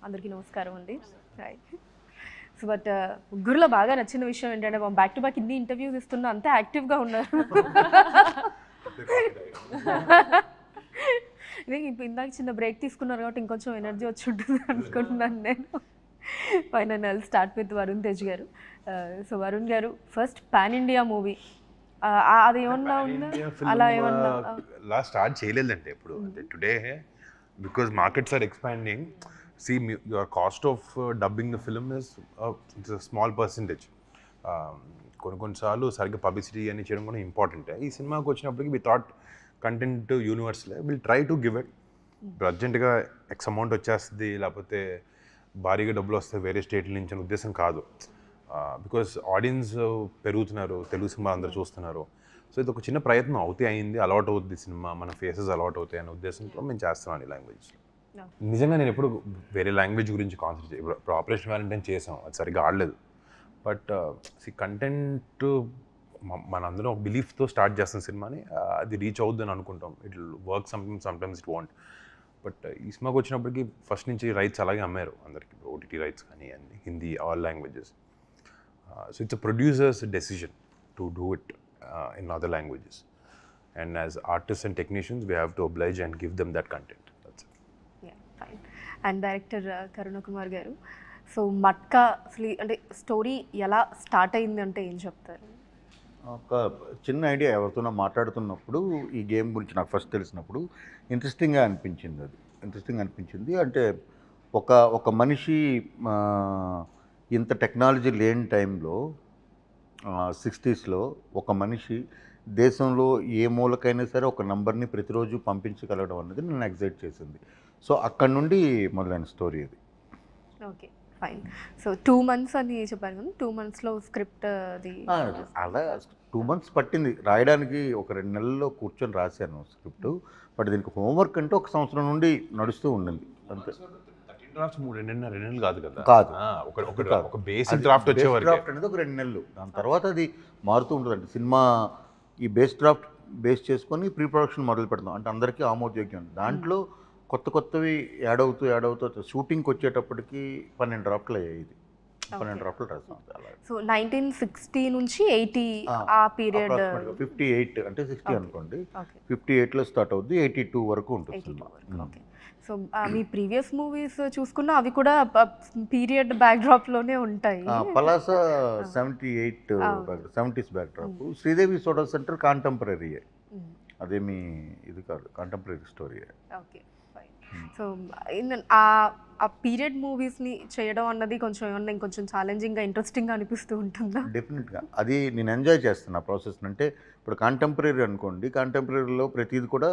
అందరికీ నమస్కారం అండి. హాయ్. సో బట్ ముగ్గురులో బాగా నచ్చిన విషయం ఏంటంటే బ్యాక్ టు బ్యాక్ ఇన్ని ఇంటర్వ్యూస్ ఇస్తున్నా అంతే యాక్టివ్గా ఉన్నారు. ఇది ఇప్పుడు ఇందాక చిన్న బ్రేక్ తీసుకున్నారు కాబట్టి ఇంకొంచెం ఎనర్జీ వచ్చి ఉంటుంది అనుకుంటున్నాను నేను. Final start with Varun Tej గారు. సో వరుణ్ గారు ఫస్ట్ పాన్ ఇండియా మూవీ అది ఏమన్నా ఉందా అలా ఏమన్నా? లా స్టార్ట్ చేయలేదంటే ఎప్పుడు అంటే today because markets are expanding. See, your cost of dubbing the film is it's a small percentage. కొన్నిసార్లు సరిగ్గా పబ్లిసిటీ అని చేయడం కూడా ఇంపార్టెంట్. ఈ సినిమాకి వచ్చినప్పటికి వి థాట్ కంటెంట్ యూనివర్స్లో will try to give it. ఇప్పుడు అర్జెంటుగా ఎక్స్ అమౌంట్ వచ్చేస్తుంది లేకపోతే భారీగా డబ్బులు వస్తాయి వేరే స్టేట్ల నుంచి అనే ఉద్దేశం కాదు. బికాస్ ఆడియన్స్ పెరుగుతున్నారు, తెలుగు సినిమా అందరూ చూస్తున్నారు. సో ఇది ఒక చిన్న ప్రయత్నం అవుతే అయింది, అలవాటు అవుతుంది సినిమా, మన ఫేసెస్ అలవాటు అవుతాయి అనే ఉద్దేశంతో మేము చేస్తున్నాం ఈ లాంగ్వేజ్లో. నిజంగా నేను ఎప్పుడు వేరే లాంగ్వేజ్ గురించి కాన్సన్ట్రేట్ ఇప్పుడు ఆపరేషన్ వ్యాలంటైన్ చేసాం, అది సరిగ్గా ఆడలేదు. బట్ కంటెంట్ మనందరం ఒక బిలీఫ్తో స్టార్ట్ చేస్తాం సినిమాని, అది రీచ్ అవుద్దని అనుకుంటాం. It work sometimes it want. But ఈ సినిమాకి వచ్చినప్పటికీ ఫస్ట్ నుంచి రైట్స్ అలాగే అమ్మారు అందరికి, ఓటీటీ రైట్స్ కానీ అన్ని Hindi all languages. So it's a producers decision to do it in other languages. And as artist and technicians we have to oblige and give them that content. And director Karuna Kumar గారు, so matka అసలు అంటే story ఎలా start అయింది అంటే ఏం చెప్తారు? ఒక చిన్న ఐడియా ఎవరితోనో మాట్లాడుతున్నప్పుడు ఈ గేమ్ గురించి నాకు ఫస్ట్ తెలిసినప్పుడు ఇంట్రెస్టింగ్గా అనిపించింది. అంటే ఒక మనిషి ఇంత టెక్నాలజీ లేని టైంలో 60స్లో ఒక మనిషి దేశంలో ఏ మూలకైనా సరే ఒక నంబర్ని ప్రతిరోజు పంపించగలగడం అన్నది నన్ను ఎగ్జైట్ చేసింది. సో అక్కడ నుండి మొదలైన స్టోరీ అది. Okay fine. సో 2 months అని చెప్పారు కదా, 2 monthsలో స్క్రిప్ట్ అది అలా 2 months పట్టింది రాయడానికి. ఒక 2 నెలల్లో కూర్చొని రాశాను స్క్రిప్ట్. బట్ దీనికి హోంవర్క్ అంటే 1 సంవత్సరం నుండి నడుస్తూ ఉండింది అంతే. 13 drafts 2 నెలలు కాదు కదా. కాదు, ఒక బేసిక్ డ్రాఫ్ట్ వచ్చే వరకు డ్రాఫ్ట్ అనేది ఒక 2 నెలలు. దాని తర్వాత అది మారుతూ ఉంటుంది. అంటే సినిమా ఈ డ్రాఫ్ట్ బేస్ చేసుకొని ప్రీ ప్రొడక్షన్ మొదలు పెడతాం, అంటే అందరికీ ఆమోదయోగ్యం. దాంట్లో కొత్తవి యాడ్ అవుతూ షూటింగ్కి వచ్చేటప్పటికి 12 డ్రాఫ్ట్లు అయ్యాయి. ఇది 12 డ్రాఫ్ట్లు రాస్తాం. సో 1960 నుంచి 80 ఆ పీరియడ్ 58 అంటే 60 అనుకోండి, 58లో స్టార్ట్ అవుద్ది, 82 వరకు ఉంటుంది. ఓకే. సో మీ ప్రీవియస్ మూవీస్ చూసుకున్నా అవి కూడా పీరియడ్ బ్యాక్డ్రాప్లోనే ఉంటాయి. Palasa 70s backdrop, Sridevi soda centre contemporary, అదేమి ఇది కాదు, contemporary story. Okay fine. So ఆ పీరియడ్ మూవీస్ని చేయడం అన్నది కొంచెం ఏమన్నా ఇంకొంచెం ఛాలెంజింగ్గా ఇంట్రెస్టింగ్గా అనిపిస్తూ ఉంటుందా? డెఫినెట్గా అది నేను ఎంజాయ్ చేస్తున్నా ప్రాసెస్. అంటే ఇప్పుడు కాంటెంపరీ అనుకోండి, కాంటెంపరీలో ప్రతిది కూడా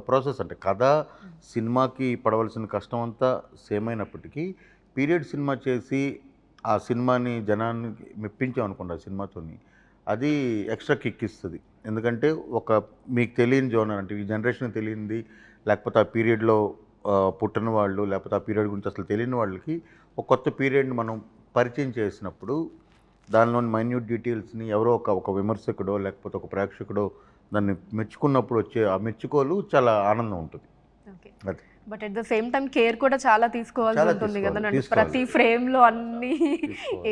ప్రాసెస్. అంటే కథ సినిమాకి పడవలసిన కష్టం అంతా సేమ్ అయినప్పటికీ పీరియడ్ సినిమా చేసి ఆ సినిమాని జనానికి మెప్పించాం అనుకోండి ఆ సినిమాతోని, అది ఎక్స్ట్రా కిక్ ఇస్తుంది. ఎందుకంటే మీకు తెలియని జోనర్, అంటే ఈ జనరేషన్ తెలియంది, లేకపోతే ఆ పీరియడ్లో పుట్టిన వాళ్ళు, లేకపోతే ఆ పీరియడ్ గురించి అసలు తెలియని వాళ్ళకి ఒక కొత్త పీరియడ్ని మనం పరిచయం చేసినప్పుడు దానిలోని మైన్యూట్ డీటెయిల్స్ని ఎవరో ఒక విమర్శకుడో లేకపోతే ఒక ప్రేక్షకుడో దాన్ని మెచ్చుకున్నప్పుడు వచ్చే ఆ మెచ్చుకోలు చాలా ఆనందం ఉంటుంది. అది but at the same time care కూడా చాలా తీసుకోవాల్సి ఉంటుంది కదా. ప్రతి ఫ్రేమ్లో అన్ని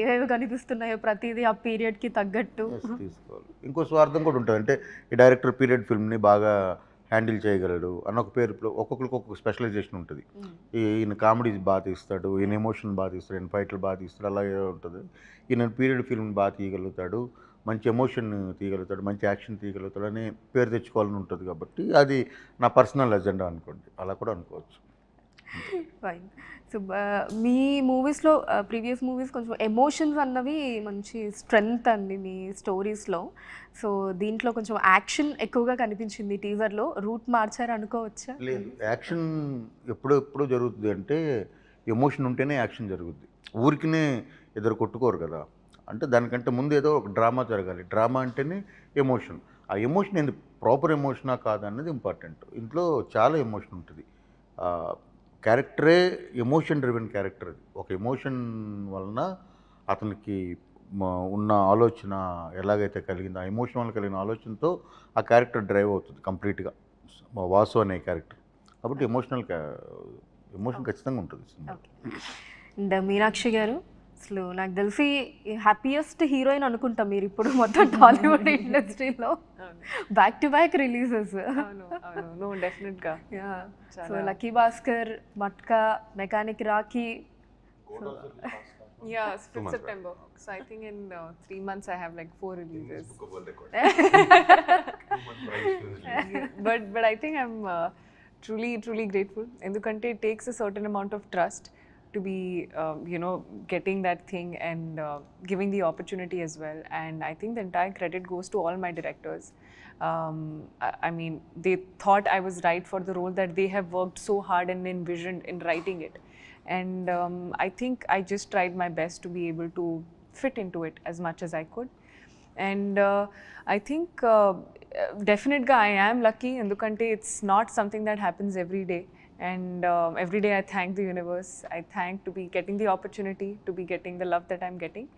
ఏవేవి కనిపిస్తున్నాయో ప్రతిదీ ఆ పీరియడ్కి తగ్గట్టు తీసుకోవాలి. ఇంకో స్వార్థం కూడా ఉంటుంది. అంటే ఈ డైరెక్టర్ పీరియడ్ ఫిల్మ్ని బాగా హ్యాండిల్ చేయగలడు అన్న ఒక పేరు. ఒక్కొక్కరికి ఒక్కొక్క స్పెషలైజేషన్ ఉంటుంది. ఈయన కామెడీ బాగా తీస్తాడు, ఈయన ఎమోషన్ బాగా తీస్తాడు, ఈయన ఫైట్లు బాగా తీస్తాడు, అలాగే ఉంటుంది. ఈయన పీరియడ్ ఫిల్మ్ బాగా తీయగలుగుతాడు, మంచి ఎమోషన్ తీయగలుగుతాడు, మంచి యాక్షన్ తీయగలుగుతాడు అని పేరు తెచ్చుకోవాలని ఉంటుంది. కాబట్టి అది నా పర్సనల్ ఎజెండా అనుకోండి, అలా కూడా అనుకోవచ్చు. ఫైన్. సో మీ మూవీస్లో ప్రీవియస్ మూవీస్ కొంచెం ఎమోషన్స్ అన్నవి మంచి స్ట్రెంగ్త్ అండి మీ స్టోరీస్లో. సో దీంట్లో కొంచెం యాక్షన్ ఎక్కువగా కనిపించింది టీజర్లో, రూట్ మార్చారు అనుకోవచ్చా? లేదు, యాక్షన్ ఎప్పుడు జరుగుతుంది అంటే ఎమోషన్ ఉంటేనే యాక్షన్ జరుగుద్ది. ఊరికినే ఎదురు కొట్టుకోరు కదా. అంటే దానికంటే ముందు ఏదో ఒక డ్రామా జరగాలి. డ్రామా అంటేనే ఎమోషన్. ఆ ఎమోషన్ ఏంది, ప్రాపర్ ఎమోషనా కాదన్నది ఇంపార్టెంట్. ఇంట్లో చాలా ఎమోషన్ ఉంటుంది. క్యారెక్టరే ఎమోషన్ డ్రివెన్ క్యారెక్టర్. అది ఒక ఎమోషన్ వలన అతనికి ఉన్న ఆలోచన ఎలాగైతే కలిగిందో, ఆ ఎమోషన్ వల్ల కలిగిన ఆలోచనతో ఆ క్యారెక్టర్ డ్రైవ్ అవుతుంది కంప్లీట్గా. వాసు అనే క్యారెక్టర్ కాబట్టి ఎమోషన్ ఖచ్చితంగా ఉంటుంది సినిమా. ఓకే. అండ్ మీనాక్షి గారు, అసలు నాకు తెలిసి హ్యాపీయెస్ట్ హీరోయిన్ అనుకుంటా మీరు ఇప్పుడు మొత్తం టాలీవుడ్ ఇండస్ట్రీలో. Back to back releases. No డెఫినెట్గా. So Lucky Bhaskar, Matka, mechanic Rocky. Yeah, 5th September. So I think in 3 months I have like 4 releases. But I think I'm truly grateful. Endukante it takes a certain amount of trust to be getting that thing and giving the opportunity as well. And I think the entire credit goes to all my directors. I mean, they thought I was right for the role, that they have worked so hard and envisioned in writing it. And I think I just tried my best to be able to fit into it as much as I could. And I think definitely I am lucky, endukante it's not something that happens every day. And every day I thank the universe. I thank to be getting the opportunity, to be getting the love that I'm getting.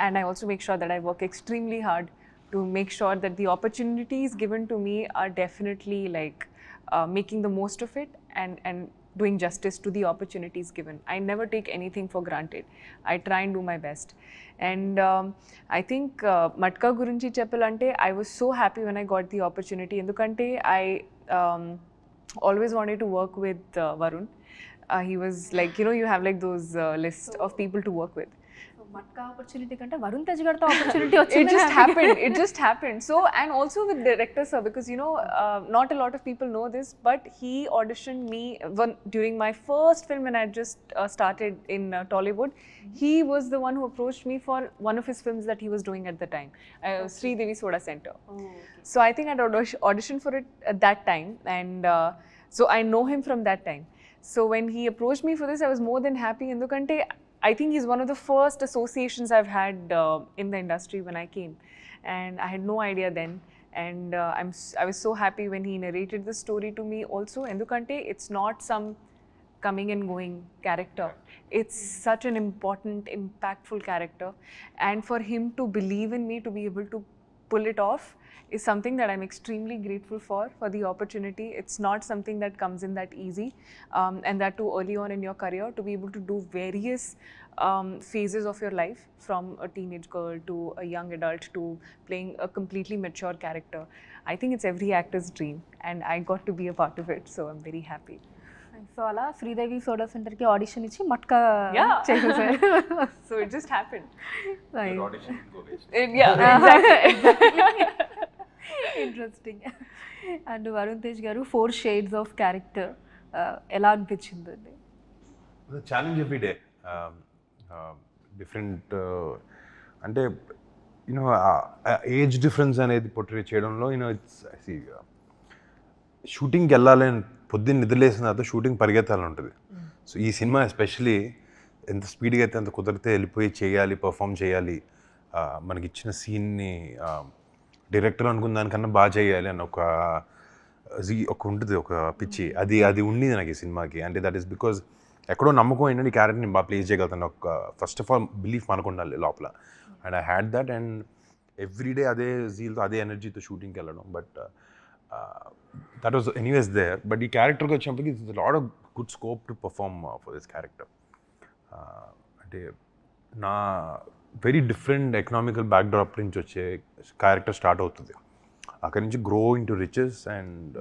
And I also make sure that I work extremely hard to make sure that the opportunities given to me are definitely like making the most of it and doing justice to the opportunities given. I never take anything for granted. I try and do my best. And I think Matka gurinchi cheppalante, I was so happy when I got the opportunity. Endukante I always wanted to work with Varun. He was like, you have like those list of people to work with. Matka opportunity కంటే వరుణ్ తేజ్ గారితో opportunity వచ్చింది. It just happened. So, and also with director sir, because not a lot of people know this, but he auditioned me during my first film when I just started in Tollywood. He was the one who approached me for one of his films that he was doing at the time, Sri Devi Soda Center. So I think I auditioned for it at that time, and so I know him from that time. So when he approached me for this, I was more than happy. Endukante I think he's one of the first associations I've had in the industry when I came, and I had no idea then. And I was so happy when he narrated the story to me also. Endukante it's not some coming and going character. It's such an important, impactful character, and for him to believe in me, to be able to pull it off, is something that I'm extremely grateful for the opportunity. It's not something that comes in that easy, and that too early on in your career, to be able to do various phases of your life, from a teenage girl to a young adult to playing a completely mature character. I think it's every actor's dream, and I got to be a part of it, so I'm very happy. So అలా Sridevi soda సెంటర్కి audition ఇచ్చి matka Yeah. చేసేసారు. So it just happened. Interesting. And Varun Tej గారు 4 shades of character ఎలా అనిపించిందండి? Challenge every day. Different అంటే age difference అనేది portray చేయడంలో ఇట్స్ షూటింగ్కి వెళ్ళాలని పొద్దున్న నిద్రలేసిన తర్వాత షూటింగ్ పరిగెత్తాలని ఉంటుంది. సో ఈ సినిమా ఎస్పెషలీ ఎంత స్పీడ్గా అయితే అంత కుదిరితే వెళ్ళిపోయి చేయాలి, పర్ఫామ్ చేయాలి, మనకి ఇచ్చిన సీన్ని డైరెక్టర్ అనుకున్న దానికన్నా బాగా చేయాలి అని ఒక ఉంటుంది, ఒక పిచ్చి అది ఉండేది నాకు ఈ సినిమాకి. అంటే దట్ ఈస్ బికాజ్ ఎక్కడో నమ్మకం ఏంటంటే ఈ క్యారెక్టర్ని బాగా ప్లేస్ చేయగలుగుతాను. ఒక ఫస్ట్ ఆఫ్ ఆల్ బిలీఫ్ మనకు ఉండాలి లోపల. And I had that, and everyday అదే జీల్తో అదే ఎనర్జీతో షూటింగ్కి వెళ్ళడం. But that was anyways there, but ఈ క్యారెక్టర్కి వచ్చినప్పటికి it's lot of good scope to perform for this character. అంటే నా వెరీ డిఫరెంట్ ఎకనామికల్ బ్యాక్డ్రాప్ నుంచి వచ్చే క్యారెక్టర్ స్టార్ట్ అవుతుంది. అక్కడి నుంచి grow into riches and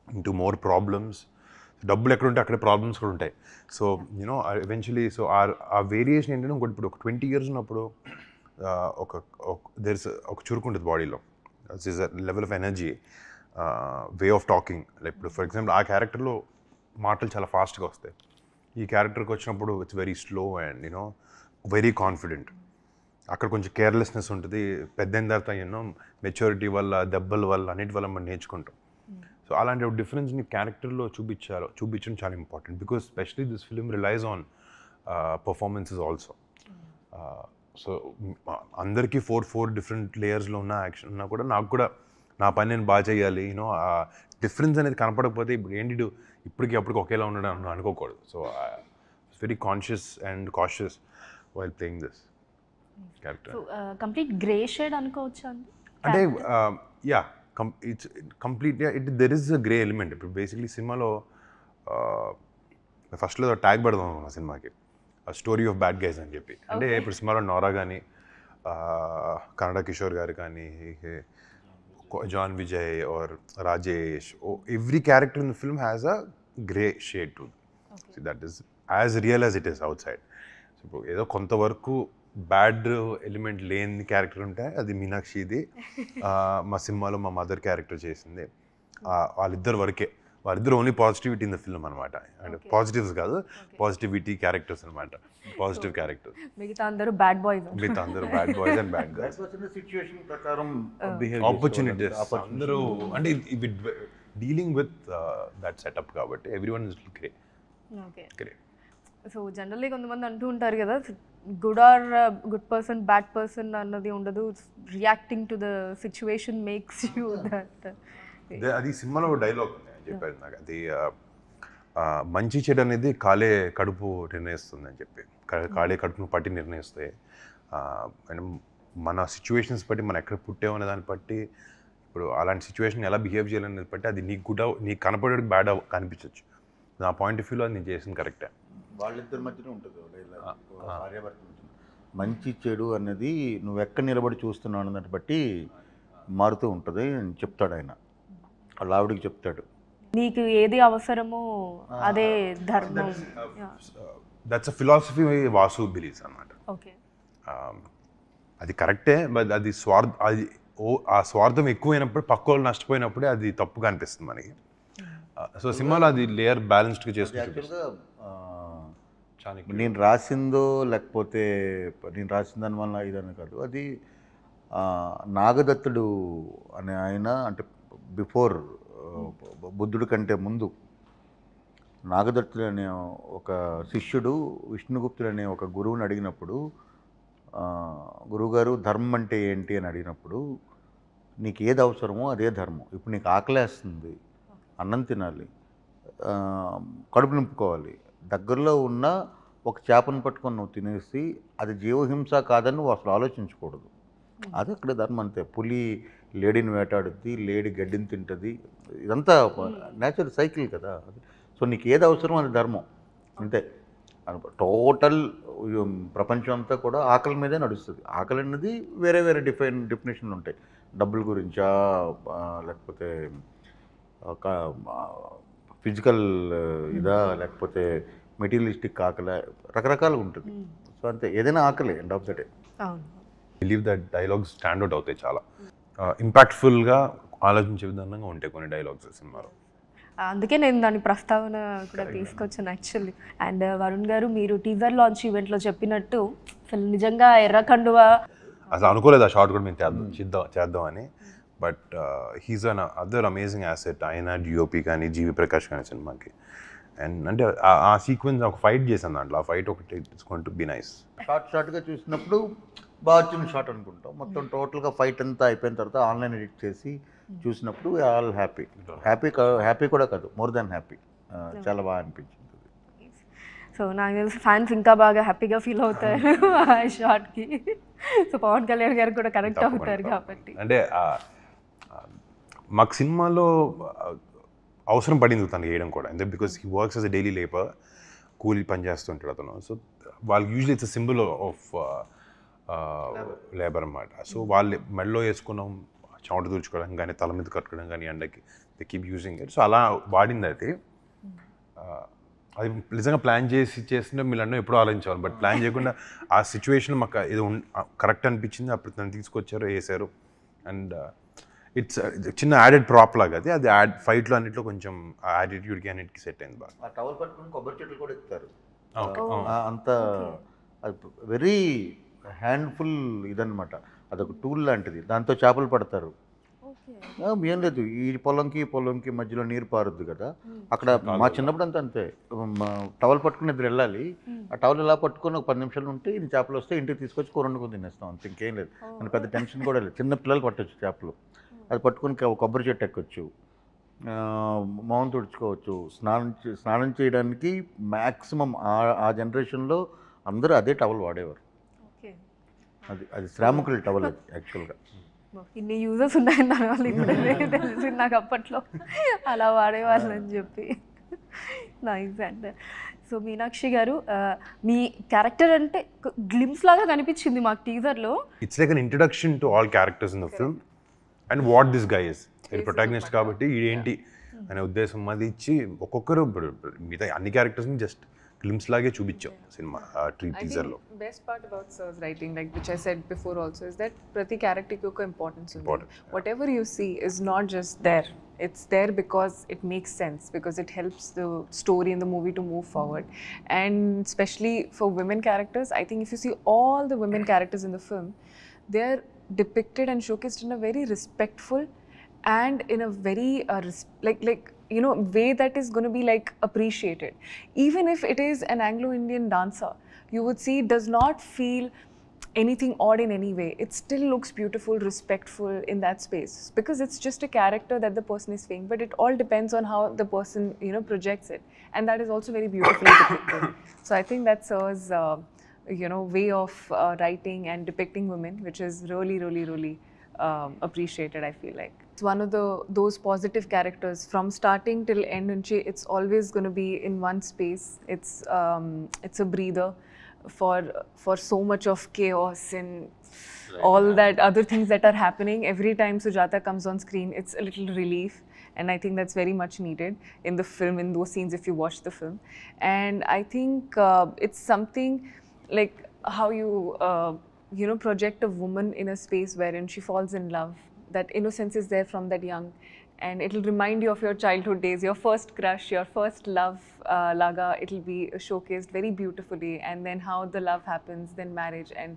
into more problems. డబ్బులు ఎక్కడుంటే అక్కడే ప్రాబ్లమ్స్ కూడా ఉంటాయి. సో ఎవెన్చువలీ సో ఆ వేరియేషన్ ఏంటంటే ఇంకోటి, ఇప్పుడు ఒక 20 years ఉన్నప్పుడు ఒక చురుకు ఉంటుంది బాడీలో. This is a level of energy, way of talking. Like ఇప్పుడు ఫర్ ఎగ్జాంపుల్ ఆ క్యారెక్టర్లో మాటలు చాలా ఫాస్ట్గా వస్తాయి. ఈ క్యారెక్టర్కి వచ్చినప్పుడు it's very slow and very confident. అక్కడ కొంచెం కేర్లెస్నెస్ ఉంటుంది. పెద్దయిన తర్వాత మెచ్యూరిటీ వల్ల, దెబ్బల వల్ల, అన్నిటి వల్ల మనం నేర్చుకుంటాం. సో అలాంటి డిఫరెన్స్ని క్యారెక్టర్లో చూపించడం చాలా important. Because specially this film relies on performances also. So అందరికీ 4 డిఫరెంట్ లేయర్స్లో ఉన్న యాక్షన్ ఉన్నా కూడా నాకు కూడా నా పని నేను బాగా చేయాలి. ఆ డిఫరెన్స్ అనేది కనపడకపోతే ఇప్పుడు ఏంటి అప్పటికి ఒకేలా ఉండడం అనుకోకూడదు. So very conscious and cautious while playing this character. Complete grey shade అనుకోవచ్చు అండి అంటే yeah it's complete there is a grey element. ఇప్పుడు బేసిక్లీ సినిమాలో ఫస్ట్లో ట్యాగ్ పెడదాం ఆ సినిమాకి, స్టోరీ ఆఫ్ బ్యాడ్ గైస్ అని చెప్పి. అంటే ఇప్పుడు సినిమాలో నోరా కానీ, కన్నడ కిషోర్ గారు కానీ, John Vijay or Rajesh, every character in the film has a grey shade to that is as real as it is outside. So ఇప్పుడు ఏదో కొంతవరకు బ్యాడ్ ఎలిమెంట్ లేని క్యారెక్టర్ ఉంటే అది మీనాక్షిది. మా సినిమాలో మా మదర్ క్యారెక్టర్ చేసింది. వాళ్ళిద్దరు వరకే, వాళ్ళిద్దరు only positivity in the film అనమాట. అండ్ పాజిటివ్స్ కాదు, పాజిటివిటీ క్యారెక్టర్స్ అనమాట, పాజిటివ్ క్యారెక్టర్. మిగతా అందరూ బ్యాడ్ బాయ్స్. మిగతా అందరూ bad boys and bad girls. Situation ప్రకారం ఆపర్చునిటీస్ అందరూ అంటే ఇవి డీలింగ్ విత్ దట్ సెటప్ కాబట్టి everyone is grey. Okay. Grey. So generally కొంతమంది అంటూ ఉంటారు కదా, good or good person bad person అన్నది ఉండదు, reacting to the situation makes you that. అది సినిమాలో డైలాగ్ చెప్పారు నాకు, అది మంచి చెడు అనేది కాలే కడుపు నిర్ణయిస్తుంది అని చెప్పి, కాలే కడుపును పట్టి నిర్ణయిస్తాయి. అండ్ మన సిచ్యువేషన్స్ బట్టి, మనం ఎక్కడ పుట్టామనే దాన్ని బట్టి, ఇప్పుడు అలాంటి సిచ్యువేషన్ ఎలా బిహేవ్ చేయాలనేది బట్టి అది నీకు గుడ్ నీకు కనపడేది బ్యాడ్ కనిపించవచ్చు. నా పాయింట్ ఆఫ్ వ్యూలో అది నేను చేసింది కరెక్టే. వాళ్ళిద్దరి మధ్యనే ఉంటుంది భార్యాభర్త మధ్య. మంచి చెడు అనేది నువ్వు ఎక్కడ నిలబడి చూస్తున్నావు అన్నదాన్ని బట్టి మారుతూ ఉంటుంది అని చెప్తాడు ఆయన. వాళ్ళ ఆవిడికి చెప్తాడు, నీకు ఏది అవసరమో అదే ధర్మం. That's a philosophy Vasu believes అన్నమాట. ఓకే. అది కరెక్టే, బట్ అది ఆ స్వార్థం ఎక్కువైనప్పుడు, పక్క వాళ్ళు నష్టపోయినప్పుడే అది తప్పుగా అనిపిస్తుంది మనకి. సో సినిమాలో అది లేయర్ బ్యాలెన్స్డ్గా చేసుకుంటుంది. నేను రాసిందో లేకపోతే నేను రాసిన దాని వల్ల ఇదని కాదు, అది నాగదత్తుడు అనే ఆయన, అంటే బిఫోర్ బుద్ధుడి కంటే ముందు నాగదత్తుడు అనే ఒక శిష్యుడు విష్ణుగుప్తుడు అనే ఒక గురువుని అడిగినప్పుడు, గురువుగారు ధర్మం అంటే ఏంటి అని అడిగినప్పుడు, నీకు ఏది అవసరమో అదే ధర్మం. ఇప్పుడు నీకు ఆకలేస్తుంది, అన్నం తినాలి, కడుపు నింపుకోవాలి, దగ్గరలో ఉన్న ఒక చేపను పట్టుకొని నువ్వు తినేసి అది జీవహింస కాదని నువ్వు అసలు ఆలోచించకూడదు. అది అక్కడ ధర్మం అంతే. పులి లేడీని వేటాడుద్ది, లేడీ గడ్డిని తింటుంది, ఇదంతా నేచురల్ సైకిల్ కదా. సో నీకు ఏది అవసరం అది ధర్మం అంతే. టోటల్ ప్రపంచం అంతా కూడా ఆకలి మీదే నడుస్తుంది. ఆకలి అనేది వేరే వేరే డెఫినేషన్లు ఉంటాయి. డబ్బుల గురించా, లేకపోతే ఒక ఫిజికల్ ఇదా, లేకపోతే మెటీరియలిస్టిక్ ఆకలి, రకరకాలుగా ఉంటుంది. సో అంతే, ఏదైనా ఆకలి end of the day. Believe that dialogues standout అవుతాయి, చాలా ఇంపాక్ట్ఫుల్గా ఆలోచించే విధంగా ఉంటాయి కొన్ని డైలాగ్స్ సినిమాలో. అందుకే నేను దాని ప్రస్తావన కూడా తీసుకొచ్చాను యాక్చువల్లీ. అండ్ వరుణ్ గారు, మీరు టీజర్ లాంచ్ ఈవెంట్లో చెప్పినట్టు అసలు నిజంగా ఎర్రకండువ అసలు అనుకోలేదు ఆ షార్ట్ కూడా మేము చేద్దామని. But he's an other amazing asset. ఆయన డిఓపి కానీ, జీవి ప్రకాష్ కానీ సినిమాకి. అండ్ అంటే ఆ సీక్వెన్స్ ఒక ఫైట్ చేశాను దాంట్లో, ఆ ఫైట్ ఒకటి it's going to be nice. షార్ట్గా చూసినప్పుడు బాగా చిన్న షార్ట్ అనుకుంటాం. మొత్తం టోటల్గా ఫైట్ అంతా అయిపోయిన తర్వాత ఆన్లైన్ ఎడిట్ చేసి చూసినప్పుడు ఆల్ హ్యాపీ కూడా కాదు, మోర్ దాన్ హ్యాపీ. చాలా బాగా అనిపించింది. సో నాకు తెలిసి ఫ్యాన్స్ ఇంకా బాగా హ్యాపీగా ఫీల్ అవుతారు ఆ షార్ట్కి. సో పవన్ కళ్యాణ్ గారు కూడా కనెక్ట్ అవుతారు కాబట్టి. అంటే మాకు సినిమాలో అవసరం పడింది తను వేయడం కూడా, ఎందుకంటే because he works as a daily labour, కూలీ పని చేస్తుంటాడు అతను. సో వాళ్ళకి usually it's symbol of labour అన్నమాట. సో వాళ్ళు మెడలో వేసుకున్నాం, చెమట తుడుచుకోవడం కానీ, తల మీద కట్టుకోవడం కానీ, ఎండకి they keep using it. So అలా వాడింది అది. అది నిజంగా ప్లాన్ చేస్తుంటే వీళ్ళందరూ ఎప్పుడూ ఆలోచించాలి, బట్ ప్లాన్ చేయకుండా ఆ సిచ్యువేషన్ మాకు ఏదో కరెక్ట్ అనిపించింది, అప్పుడు తను తీసుకొచ్చారు, వేసారు. అండ్ ఇట్స్ చిన్న యాడెడ్ ప్రాప్ లాగా అది ఫైట్లో అన్నింటిలో కొంచెం యాటిట్యూడ్కి అన్నిటికీ సెట్ అయింది బాగా. ఆ టవల్ పట్టుకుని కొబ్బరి చెట్లు కూడా ఎక్కుతారు. అంత వెరీ హ్యాండ్ఫుల్ ఇదనమాట. అదొక టూల్ లాంటిది, దాంతో చేపలు పడతారు. ఏం లేదు, ఈ పొలంకి మధ్యలో నీరు పారుద్ది కదా, అక్కడ మా చిన్నప్పుడు అంతే. టవల్ పట్టుకుని ఇద్దరు వెళ్ళాలి, ఆ టవల్ ఇలా పట్టుకొని ఒక 10 నిమిషాలు ఉంటే ఇన్ని చేపలు వస్తే ఇంటికి తీసుకొచ్చి కూర వండుకొని తినేస్తాం అంతే, ఇంకేం లేదు. మన పెద్ద టెన్షన్ కూడా లేదు. చిన్న పిల్లలు పట్టవచ్చు చేపలు, అది పట్టుకుని కొబ్బరి చెట్టు ఎక్కొచ్చు, మొహం తుడుచుకోవచ్చు. స్నానం చేయడానికి మ్యాక్సిమం ఆ జనరేషన్లో అందరూ అదే టవల్ వాడేవారు. అది శ్రామికుల టవల్ అది యాక్చువల్గా. ఇన్ని యూజెస్ ఉన్నాయని దానివల్ల ఇప్పుడు తెలిసింది నాకు అప్పట్లో అలా వాడేవాళ్ళు అని చెప్పి. నైస్. అండ్ సో మీనాక్షి గారు మీ క్యారెక్టర్ అంటే గ్లిమ్స్ లాగా కనిపించింది మాకు టీజర్లో. It's like an introduction to all characters in the film and what this guy is. Protagonist కాబట్టి ఏంటి అనే ఉద్దేశం అది ఇచ్చి ఒక్కొక్కరు మిగతా అన్ని క్యారెక్టర్స్ని జస్ట్ గ్లిమ్స్ లాగే చూపించాం సినిమా టీజర్లో. Best part about Sir's writing, like which I said before also, is that prati character ki koi importance undi. Whatever you see is not just there. It's there because it makes sense, because it helps the story in the movie to move forward. And especially for women characters, I think if you see all the women characters in the film, they're depicted and showcased in a very respectful and in a very way that is going to be like appreciated. Even if it is an Anglo-Indian dancer, you would see it does not feel anything odd in any way. It still looks beautiful, respectful in that space, because it's just a character that the person is saying, but it all depends on how the person projects it, and that is also very beautifully depicted. So I think that's Sir's way of writing and depicting women, which is really appreciated, I feel like. It's one of those positive characters from starting till end, and it's always going to be in one space. It's a breather for so much of chaos and all that other things that are happening. Every time Sujata comes on screen, it's a little relief, and I think that's very much needed in the film, in those scenes if you watch the film. And I think it's something like how you project a woman in a space wherein she falls in love. That innocence is there from that young, and it'll remind you of your childhood days, your first crush, your first love. Laga, it'll be showcased very beautifully, and then how the love happens, then marriage, and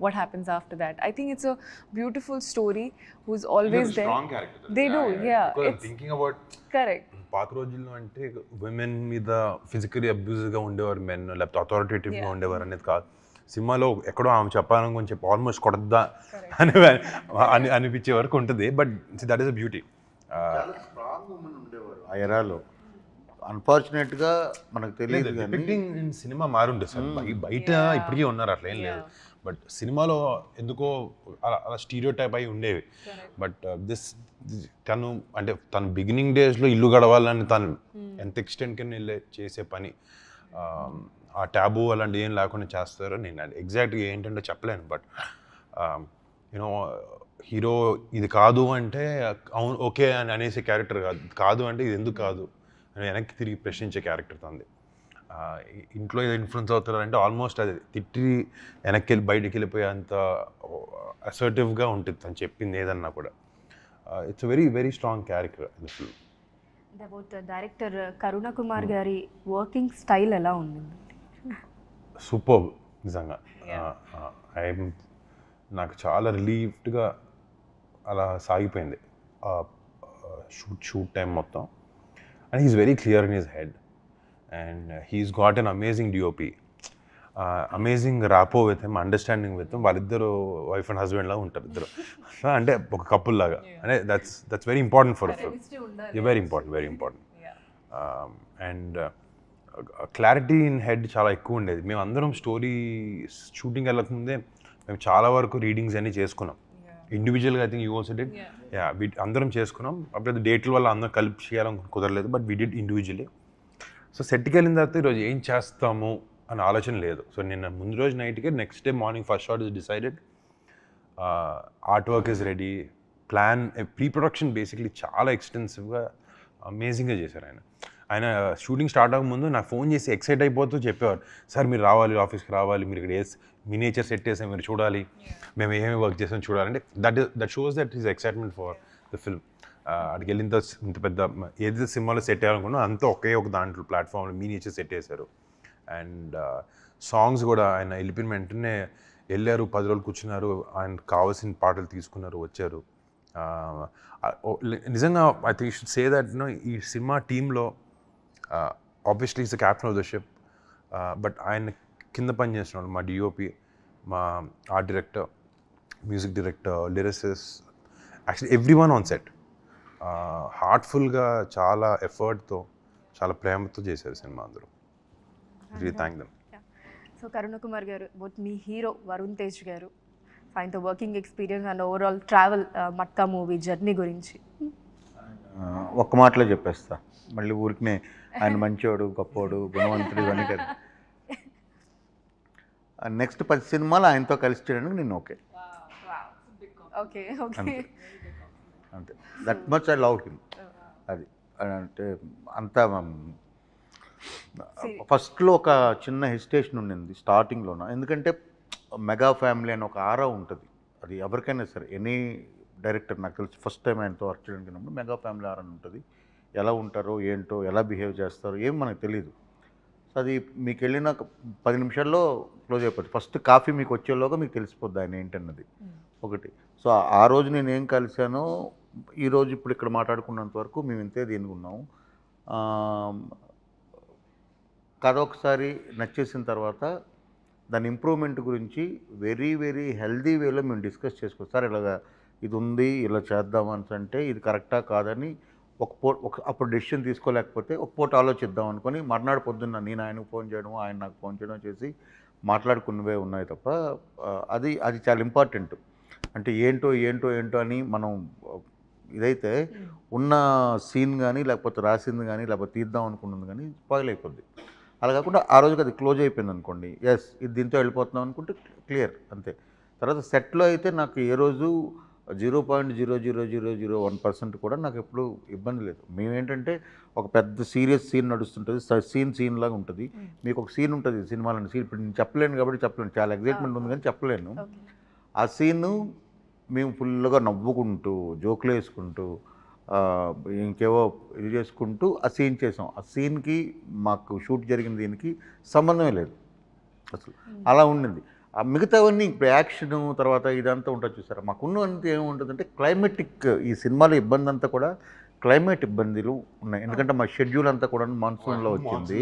what happens after that. I think it's a beautiful story who's always there. Strong character. They do, yeah. It's thinking about correct. పాత రోజుల్లో అంటే women మీద physically అబ్యూజివ్గా ఉండేవారు men, లేకపోతే అథారిటేటివ్గా ఉండేవారు అనేది కాదు. సినిమాలో ఎక్కడో ఆమె చెప్పాలని చెప్పి ఆల్మోస్ట్ కొడద్దా అని అనిపించే వరకు ఉంటుంది. But that is a beauty. Strong women ఉండేవారు ఆ ఎరాలో. అన్ఫార్చునేట్గా మనకు తెలియదు డిపిక్టింగ్ ఇన్ సినిమా మారుండే సార్. బయట ఇప్పటికీ ఉన్నారు, అట్లా ఏం లేదు. బట్ సినిమాలో ఎందుకో అలా స్టీరియో టైప్ అయి ఉండేవి. బట్ తను అంటే తన బిగినింగ్ డేస్లో ఇల్లు గడవాలని తను ఎంత ఎక్స్టెంట్ కింద చేసే పని, ఆ ట్యాబు అలాంటి ఏం లేకుండా చేస్తారో నేను ఎగ్జాక్ట్గా ఏంటంటే చెప్పలేను. బట్ హీరో ఇది కాదు అంటే అవును ఓకే అని అనేసే క్యారెక్టర్ కాదు అంటే ఇది ఎందుకు కాదు అని వెనక్కి తిరిగి ప్రశ్నించే క్యారెక్టర్ తంది. ఇంట్లో ఏదో ఇన్ఫ్లుయెన్స్ అవుతారంటే ఆల్మోస్ట్ అది తిట్టి వెనక్కి వెళ్ళి బయటికి వెళ్ళిపోయేంత అసర్టివ్గా ఉంటుంది తను చెప్పింది ఏదన్నా కూడా. It's very very strong character in the film. About director Karuna Kumar గారి వర్కింగ్ స్టైల్ ఎలా ఉండింది? సూపర్ నిజంగా. నాకు చాలా రిలీఫ్డ్గా అలా సాగిపోయింది షూట్ టైం మొత్తం. And he's very clear in his head, and he's got an amazing DOP, amazing rapport with him, understanding with him. వాళ్ళిద్దరు వైఫ్ అండ్ హస్బెండ్ లాగా ఉంటారు ఇద్దరు, అంటే ఒక కపుల్ లాగా. అంటే that's very important for film. Very important. And clarity in head చాలా ఎక్కువ ఉండేది. మేము అందరం స్టోరీ షూటింగ్ వెళ్ళకముందే మేము చాలా వరకు రీడింగ్స్ అన్నీ చేసుకున్నాం ఇండివిజువల్గా. I think you also did. అందరం చేసుకున్నాం. అప్పుడు డేట్ల వల్ల అందరం కలిపి చేయాలని కుదరలేదు, but we did individually. So సెట్కి వెళ్ళిన తర్వాత ఈరోజు ఏం చేస్తాము అని ఆలోచన లేదు. సో నిన్న ముందు రోజు నైట్కి next day morning first shot is decided, art work is ready, plan, pre production basically చాలా ఎక్స్టెన్సివ్గా అమేజింగ్గా చేశారు ఆయన షూటింగ్ స్టార్ట్ అవ్వకముందు నాకు ఫోన్ చేసి ఎక్సైట్ అయిపోతూ చెప్పేవారు, సార్ మీరు రావాలి, ఆఫీస్కి రావాలి, మీరు ఇక్కడ మినేచర్ సెట్ చేసాం, మీరు చూడాలి, మేము ఏమేమి వర్క్ చేసాం చూడాలంటే that shows that is excitement for the film. అక్కడికి వెళ్ళిన ఇంత పెద్ద ఏదైతే సినిమాలో సెట్ చేయాలనుకున్నా అంతా ఒక దాంట్లో ప్లాట్ఫామ్లో మినేచర్ సెట్ చేశారు. అండ్ సాంగ్స్ కూడా ఆయన వెళ్ళిపోయిన వెంటనే వెళ్ళారు, 10 రోజులు కూర్చున్నారు, ఆయనకు కావాల్సిన పాటలు తీసుకున్నారు, వచ్చారు. నిజంగా I think you should say that ఈ సినిమా టీంలో obviously is the captain of the ship, but ఆయన కింద పనిచేసిన వాళ్ళు మా డిఓపి, మా art director, music director, lyricist, actually every one on set హార్ట్ఫుల్గా చాలా ఎఫర్ట్తో చాలా ప్రేమతో చేశారు సినిమా అందరూ. Really thank them. So Karuna Kumar గారు, బోత్ మీ హీరో వరుణ్ తేజ్ గారు, ఆయనతో working experience and overall travel Matka movie journey గురించి. ఒక్క మాటలో చెప్పేస్తా, మళ్ళీ ఊరికినే ఆయన మంచోడు గొప్పోడు గుణవంతుడు ఇవన్నీ కదా. నెక్స్ట్ 10 సినిమాలు ఆయనతో కలిసి చేయడానికి నేను ఓకే, ఓకే ఓకే. అంతే అంతే. That much I love him. అది అంటే అంత ఫస్ట్లో ఒక చిన్న హెసిటేషన్ ఉండింది స్టార్టింగ్లోన, ఎందుకంటే మెగా ఫ్యామిలీ అని ఒక ఆరా ఉంటుంది. అది ఎవరికైనా సరే ఎనీ డైరెక్టర్ నాకు తెలిసి ఫస్ట్ టైం ఆయనతో వర్క్ చేయడానికి మెగా ఫ్యామిలీ ఆరా అని ఉంటుంది. ఎలా ఉంటారో ఏంటో, ఎలా బిహేవ్ చేస్తారో ఏం మనకు తెలియదు. సో అది మీకు వెళ్ళిన 10 నిమిషాల్లో క్లోజ్ అయిపోతుంది. ఫస్ట్ కాఫీ మీకు వచ్చేలోగా మీకు తెలిసిపోద్ది ఆయన ఏంటన్నది ఒకటి. సో ఆ రోజు నేను ఏం కలిశానో ఈరోజు ఇప్పుడు ఇక్కడ మాట్లాడుకున్నంత వరకు మేము ఇంతే దీనికి ఉన్నాము. కథ ఒకసారి నచ్చేసిన తర్వాత దాని ఇంప్రూవ్మెంట్ గురించి వెరీ వెరీ హెల్దీ వేలో మేము డిస్కస్ చేసుకోవచ్చు. సార్ ఇలాగా ఇది ఉంది, ఇలా చేద్దామని అంటే ఇది కరెక్టా కాదని అప్పుడు డెసిషన్ తీసుకోలేకపోతే ఒక పూట ఆలోచిద్దాం అనుకొని మర్నాడు పొద్దున్న నేను ఆయనకు ఫోన్ చేయడం, ఆయన నాకు ఫోన్ చేయడం చేసి మాట్లాడుకున్నవే ఉన్నాయి తప్ప అది అది చాలా ఇంపార్టెంట్. అంటే ఏంటో ఏంటో ఏంటో అని మనం ఇదైతే ఉన్న సీన్ కానీ లేకపోతే రాసింది కానీ లేకపోతే తీద్దాం అనుకున్నది కానీ స్పాయిల్ అయిపోద్ది. అలా కాకుండా ఆ రోజుకి అది క్లోజ్ అయిపోయింది అనుకోండి, ఎస్ ఇది దీంతో వెళ్ళిపోతున్నాం అనుకుంటే క్లియర్ అంతే. తర్వాత సెట్లో అయితే నాకు ఏ రోజు 0.00001% కూడా నాకు ఎప్పుడు ఇబ్బంది లేదు. మేమేంటంటే ఒక పెద్ద సీరియస్ సీన్ నడుస్తుంటుంది, సీన్ లాగా ఉంటుంది. మీకు ఒక సీన్ ఉంటుంది సినిమాలో, సీన్ ఇప్పుడు నేను చెప్పలేను కాబట్టి చెప్పలేను, చాలా ఎగ్జైట్మెంట్ ఉంది కానీ చెప్పలేను. ఆ సీను మేము ఫుల్గా నవ్వుకుంటూ జోకులు వేసుకుంటూ ఇంకేవో ఇది చేసుకుంటూ ఆ సీన్ చేసాం. ఆ సీన్కి మాకు షూట్ జరిగిన దీనికి సంబంధమే లేదు అసలు, అలా ఉండింది. ఆ మిగతావన్నీ ఇప్పుడు యాక్షన్ తర్వాత ఇదంతా ఉంటుంది చూసారా, మాకున్నంత ఏముంటుందంటే క్లైమేటిక్, ఈ సినిమాలో ఇబ్బంది అంతా కూడా క్లైమేట్ ఇబ్బందులు ఉన్నాయి. ఎందుకంటే మా షెడ్యూల్ అంతా కూడా మాన్సూన్లో వచ్చింది.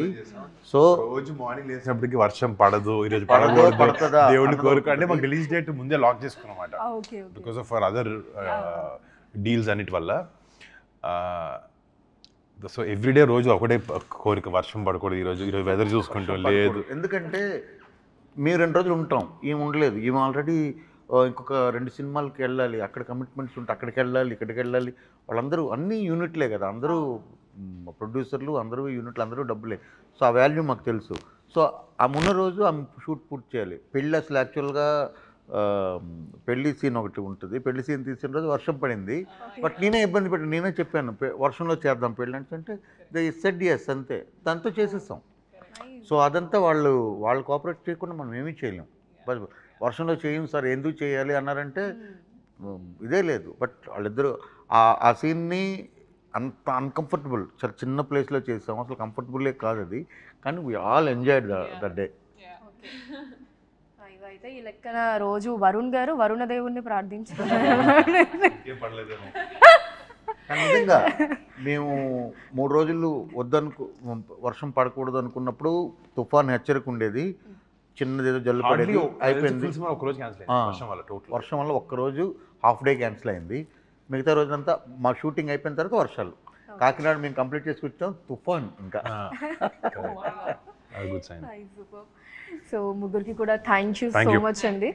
సో రోజు మార్నింగ్ లేచినప్పటికి వర్షం పడదు, ఈరోజు పడకూడదు దేవుడిని కోరుకు అంటే మాకు రిలీజ్ డేట్ ముందే లాక్ చేసుకున్నమాట because of our other deals అన్నిటి వల్ల. సో ఎవ్రీడే రోజు ఒకటే కోరిక, వర్షం పడకూడదు, ఈరోజు వెదర్ చూసుకుంటూ లేదు. ఎందుకంటే మేము 2 రోజులు ఉంటాం, ఏమి ఉండలేదు. ఈమె ఆల్రెడీ ఇంకొక 2 సినిమాలకి వెళ్ళాలి, అక్కడ కమిట్మెంట్స్ ఉంటే అక్కడికి వెళ్ళాలి, ఇక్కడికి వెళ్ళాలి. వాళ్ళందరూ అన్ని యూనిట్లే కదా, అందరూ ప్రొడ్యూసర్లు, అందరూ యూనిట్లు, అందరూ డబ్బులే. సో ఆ వాల్యూ మాకు తెలుసు. సో ఆ ముందు రోజు ఆమె షూట్ పూర్తి చేయాలి. పెళ్ళి అసలు యాక్చువల్గా పెళ్లి సీన్ ఒకటి ఉంటుంది, పెళ్లి సీన్ తీసిన రోజు వర్షం పడింది. బట్ నేనే ఇబ్బంది పెట్టి నేనే చెప్పాను వర్షంలో చేద్దాం పెళ్ళి అంటే దే సెడ్ ఎస్, అంతే, దాంతో చేసేస్తాం. సో అదంతా వాళ్ళు కోఆపరేట్ చేయకుండా మనం ఏమీ చేయలేం. వర్షంలో చేయం సార్, ఎందుకు చేయాలి అన్నారంటే ఇదే లేదు. బట్ వాళ్ళిద్దరూ ఆ సీన్ని అంత అన్కంఫర్టబుల్, చాలా చిన్న ప్లేస్లో చేసాం, అసలు కంఫర్టబుల్లే కాదు అది, కానీ we all enjoyed the day. అయితే ఈ లెక్కన రోజు వరుణ్ గారు వరుణ దేవుణ్ణి ప్రార్థించారు. నిజంగా మేము 3 రోజులు వర్షం పడకూడదు అనుకున్నప్పుడు తుఫాన్ హెచ్చరిక ఉండేది, చిన్నదేదో జల్లు పడేది, అయిపోయింది. వర్షం వల్ల ఒక్కరోజు హాఫ్ డే క్యాన్సిల్ అయింది. మిగతా రోజంతా మా షూటింగ్ అయిపోయిన తర్వాత వర్షాలు. కాకినాడ మేము కంప్లీట్ చేసుకొచ్చాం, తుఫాన్ ఇంకా. సో ముగ్గురికి కూడా థ్యాంక్ యూ సో మచ్ అండి.